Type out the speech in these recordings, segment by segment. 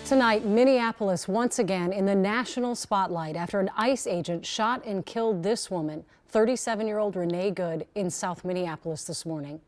Tonight, Minneapolis once again in the national spotlight after an ICE agent shot and killed this woman, 37-year-old Renee Good, in South Minneapolis this morning.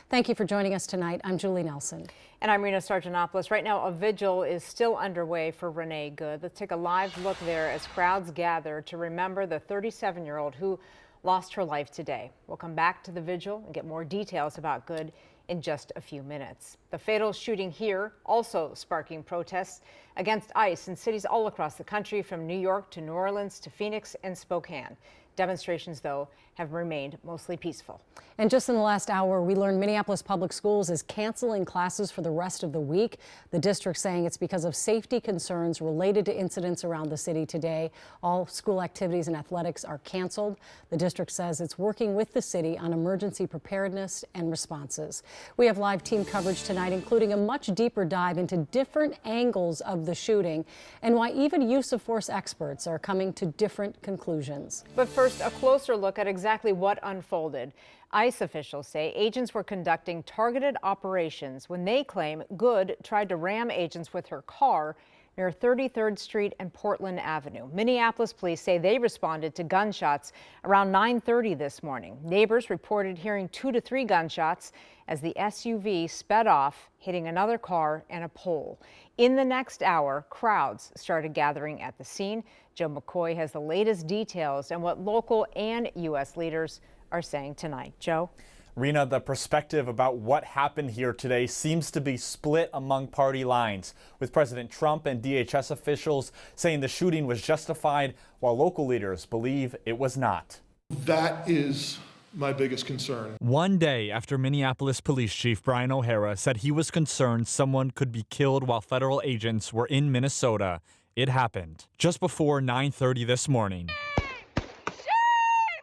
Thank you for joining us tonight. I'm Julie Nelson. And I'm Rena Sargentopoulos. Right now, a vigil is still underway for Renee Good. Let's take a live look there as crowds gather to remember the 37-year-old who lost her life today. We'll come back to the vigil and get more details about Good in just a few minutes. The fatal shooting here also sparking protests against ICE in cities all across the country, from New York to New Orleans to Phoenix and Spokane. Demonstrations, though, have remained mostly peaceful. And just in the last hour, we learned Minneapolis Public Schools is canceling classes for the rest of the week. The district saying it's because of safety concerns related to incidents around the city today. All school activities and athletics are canceled. The district says it's working with the city on emergency preparedness and responses. We have live team coverage tonight, including a much deeper dive into different angles of the shooting and why even use of force experts are coming to different conclusions. But first, a closer look at exactly what unfolded. ICE officials say agents were conducting targeted operations when they claim Good tried to ram agents with her car near 33rd Street and Portland Avenue. Minneapolis police say they responded to gunshots around 9:30 this morning. Neighbors reported hearing 2 to 3 gunshots as the SUV sped off, hitting another car and a pole. In the next hour, crowds started gathering at the scene. Joe McCoy has the latest details and what local and U.S. leaders are saying tonight. Joe? Rena, the perspective about what happened here today seems to be split among party lines, with President Trump and DHS officials saying the shooting was justified, while local leaders believe it was not. That is my biggest concern. One day after Minneapolis Police Chief Brian O'Hara said he was concerned someone could be killed while federal agents were in Minnesota, it happened. Just before 9:30 this morning,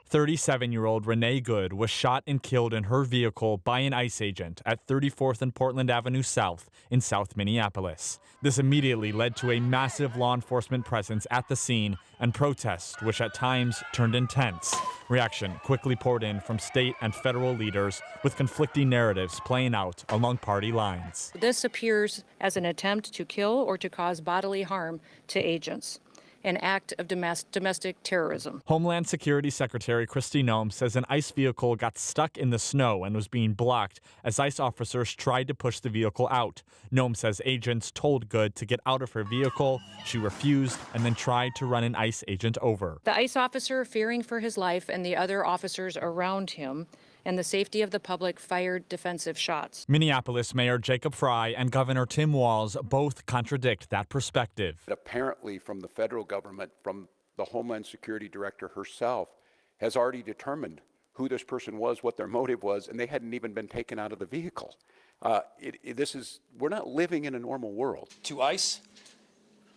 37-year-old Renee Good was shot and killed in her vehicle by an ICE agent at 34th and Portland Avenue South in South Minneapolis. This immediately led to a massive law enforcement presence at the scene and protests, which at times turned intense. Reaction quickly poured in from state and federal leaders, with conflicting narratives playing out along party lines. This appears as an attempt to kill or to cause bodily harm to agents, an act of domestic terrorism. Homeland Security Secretary Kristi Noem says an ICE vehicle got stuck in the snow and was being blocked as ICE officers tried to push the vehicle out. Noem says agents told Good to get out of her vehicle. She refused and then tried to run an ICE agent over. The ICE officer, fearing for his life and the other officers around him and the safety of the public, fired defensive shots. Minneapolis Mayor Jacob Frey and Governor Tim Walz both contradict that perspective. Apparently from the federal government, from the Homeland Security Director herself, has already determined who this person was, what their motive was, and they hadn't even been taken out of the vehicle. We're not living in a normal world. To ICE,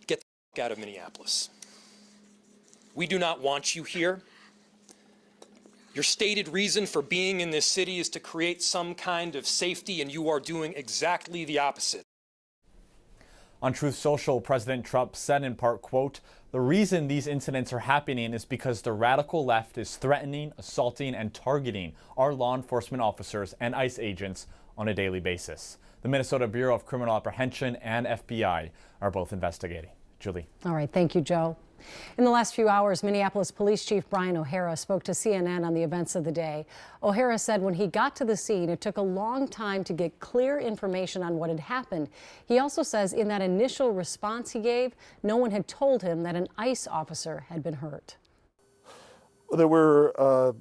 get the out of Minneapolis. We do not want you here. Your stated reason for being in this city is to create some kind of safety, and you are doing exactly the opposite. On Truth Social, President Trump said in part, quote, "The reason these incidents are happening is because the radical left is threatening, assaulting, and targeting our law enforcement officers and ICE agents on a daily basis." The Minnesota Bureau of Criminal Apprehension and FBI are both investigating. Julie. All right. Thank you, Joe. In the last few hours, Minneapolis Police Chief Brian O'Hara spoke to CNN on the events of the day. O'Hara said when he got to the scene, it took a long time to get clear information on what had happened. He also says in that initial response he gave, no one had told him that an ICE officer had been hurt. There were,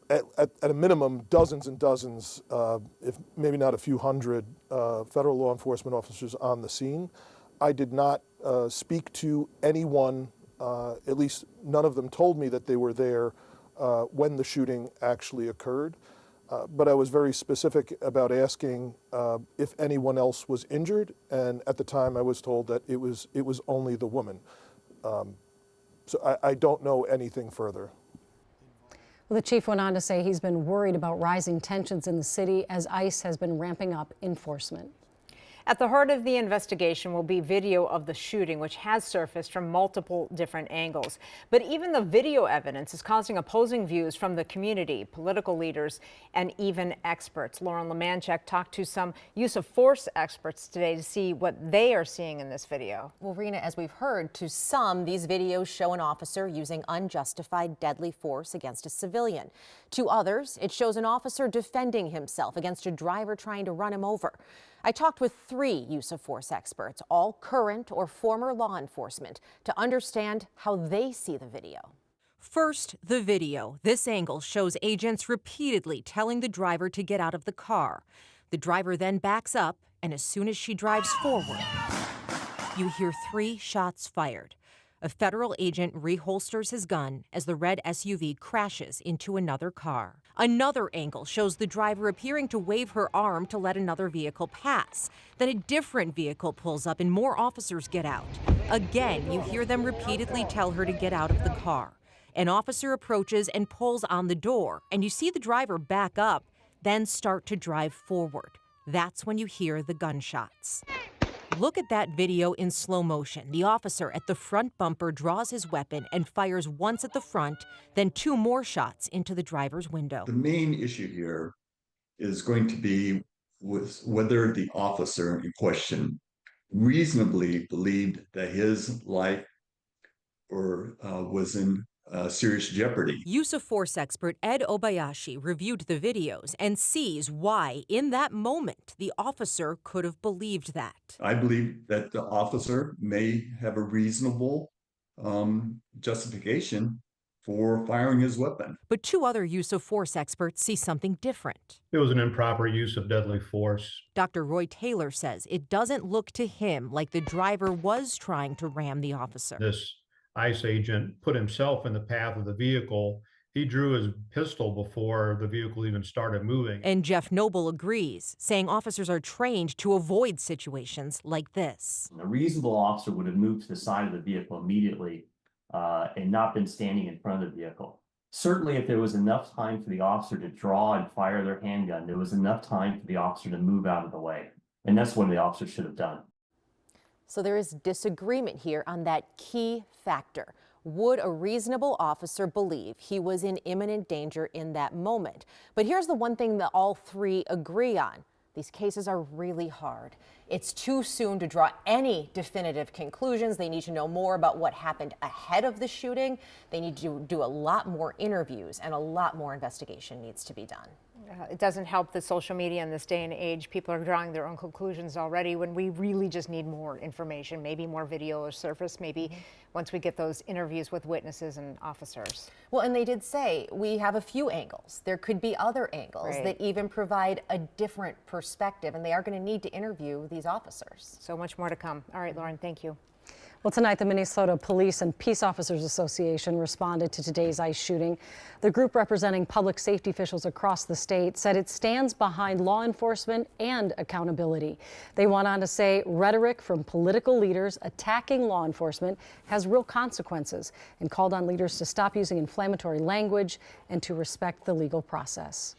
at a minimum, dozens and dozens, if maybe not a few hundred, federal law enforcement officers on the scene. I did not speak to anyone. At least none of them told me that they were there when the shooting actually occurred. But I was very specific about asking if anyone else was injured, and at the time I was told that it was only the woman. So I don't know anything further. Well, the chief went on to say he's been worried about rising tensions in the city as ICE has been ramping up enforcement. At the heart of the investigation will be video of the shooting, which has surfaced from multiple different angles. But even the video evidence is causing opposing views from the community, political leaders, and even experts. Lauren Lemanchek talked to some use of force experts today to see what they are seeing in this video. Well, Rena, as we've heard, to some, these videos show an officer using unjustified deadly force against a civilian. To others, it shows an officer defending himself against a driver trying to run him over. I talked with 3 use of force experts, all current or former law enforcement, to understand how they see the video. First, the video. This angle shows agents repeatedly telling the driver to get out of the car. The driver then backs up, and as soon as she drives forward, you hear 3 shots fired. A federal agent reholsters his gun as the red SUV crashes into another car. Another angle shows the driver appearing to wave her arm to let another vehicle pass. Then a different vehicle pulls up and more officers get out. Again, you hear them repeatedly tell her to get out of the car. An officer approaches and pulls on the door, and you see the driver back up, then start to drive forward. That's when you hear the gunshots. Look at that video in slow motion. The officer at the front bumper draws his weapon and fires once at the front, then 2 more shots into the driver's window. The main issue here is going to be with whether the officer in question reasonably believed that his life was in serious jeopardy. Use of force expert Ed Obayashi reviewed the videos and sees why, in that moment, the officer could have believed that. I believe that the officer may have a reasonable justification for firing his weapon. But 2 other use of force experts see something different. It was an improper use of deadly force. Dr. Roy Taylor says it doesn't look to him like the driver was trying to ram the officer. This ICE agent put himself in the path of the vehicle. He drew his pistol before the vehicle even started moving. And Jeff Noble agrees, saying officers are trained to avoid situations like this. A reasonable officer would have moved to the side of the vehicle immediately and not been standing in front of the vehicle. Certainly, if there was enough time for the officer to draw and fire their handgun, there was enough time for the officer to move out of the way. And that's what the officer should have done. So there is disagreement here on that key factor. Would a reasonable officer believe he was in imminent danger in that moment? But here's the one thing that all 3 agree on. These cases are really hard. It's too soon to draw any definitive conclusions. They need to know more about what happened ahead of the shooting. They need to do a lot more interviews, and a lot more investigation needs to be done. It doesn't help that social media in this day and age, people are drawing their own conclusions already when we really just need more information, maybe more video or surface, maybe once we get those interviews with witnesses and officers. Well, and they did say we have a few angles. There could be other angles that even provide a different perspective, and they are going to need to interview these officers. So much more to come. All right, Lauren, thank you. Well, tonight, the Minnesota Police and Peace Officers Association responded to today's ICE shooting. The group representing public safety officials across the state said it stands behind law enforcement and accountability. They went on to say rhetoric from political leaders attacking law enforcement has real consequences, and called on leaders to stop using inflammatory language and to respect the legal process.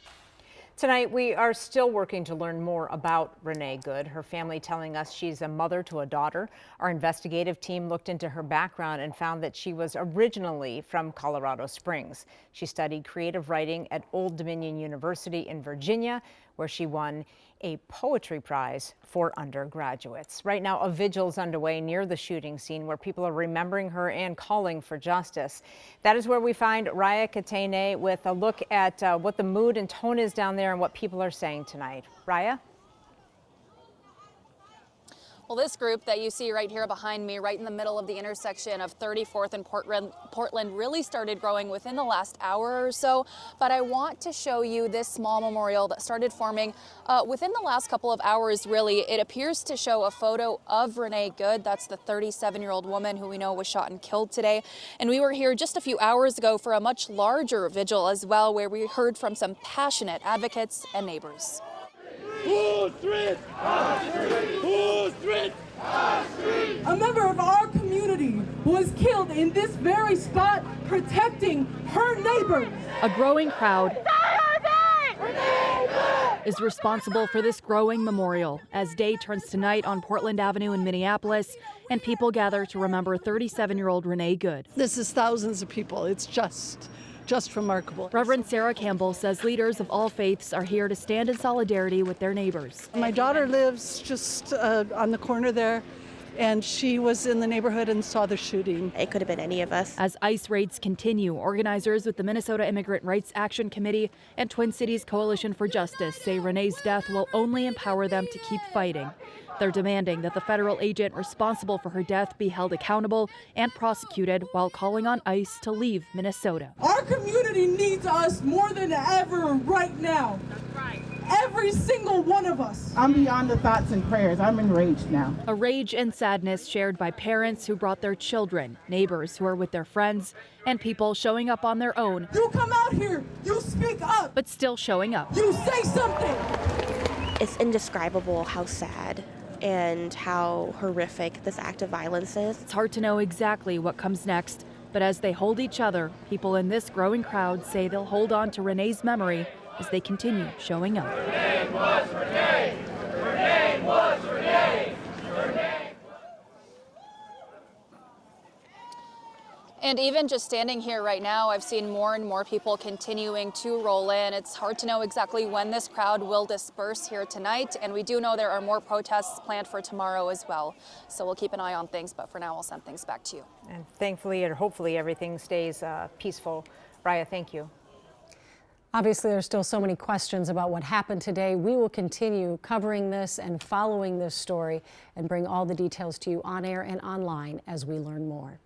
Tonight, we are still working to learn more about Renee Good, her family telling us she's a mother to a daughter. Our investigative team looked into her background and found that she was originally from Colorado Springs. She studied creative writing at Old Dominion University in Virginia, where she won a poetry prize for undergraduates. Right now, a vigil is underway near the shooting scene where people are remembering her and calling for justice. That is where we find Raya Katene with a look at what the mood and tone is down there and what people are saying tonight. Raya? Well, this group that you see right here behind me, right in the middle of the intersection of 34th and Portland, really started growing within the last hour or so. But I want to show you this small memorial that started forming within the last couple of hours, really. It appears to show a photo of Renee Good. That's the 37-year-old woman who we know was shot and killed today. And we were here just a few hours ago for a much larger vigil as well, where we heard from some passionate advocates and neighbors. A member of our community was killed in this very spot, protecting her neighbors. A growing crowd is responsible for this growing memorial as day turns to night on Portland Avenue in Minneapolis and people gather to remember 37-year-old Renee Good. This is thousands of people. It's just remarkable. Reverend Sarah Campbell says leaders of all faiths are here to stand in solidarity with their neighbors. My daughter lives just on the corner there, and she was in the neighborhood and saw the shooting. It could have been any of us. As ICE raids continue, organizers with the Minnesota Immigrant Rights Action Committee and Twin Cities Coalition for Justice say Renee's death will only empower them to keep fighting. They're demanding that the federal agent responsible for her death be held accountable and prosecuted while calling on ICE to leave Minnesota. Our community needs us more than ever right now. That's right. Every single one of us. I'm beyond the thoughts and prayers. I'm enraged now. A rage and sadness shared by parents who brought their children, neighbors who are with their friends, and people showing up on their own. You come out here, you speak up. But still showing up. You say something. It's indescribable how sad and how horrific this act of violence is. It's hard to know exactly what comes next, but as they hold each other, people in this growing crowd say they'll hold on to Renee's memory as they continue showing up. Renee was Renee! Renee was Renee! And even just standing here right now, I've seen more and more people continuing to roll in. It's hard to know exactly when this crowd will disperse here tonight, and we do know there are more protests planned for tomorrow as well. So we'll keep an eye on things, but for now, I'll send things back to you. And thankfully, or hopefully, everything stays peaceful. Raya, thank you. Obviously, there's still so many questions about what happened today. We will continue covering this and following this story and bring all the details to you on air and online as we learn more.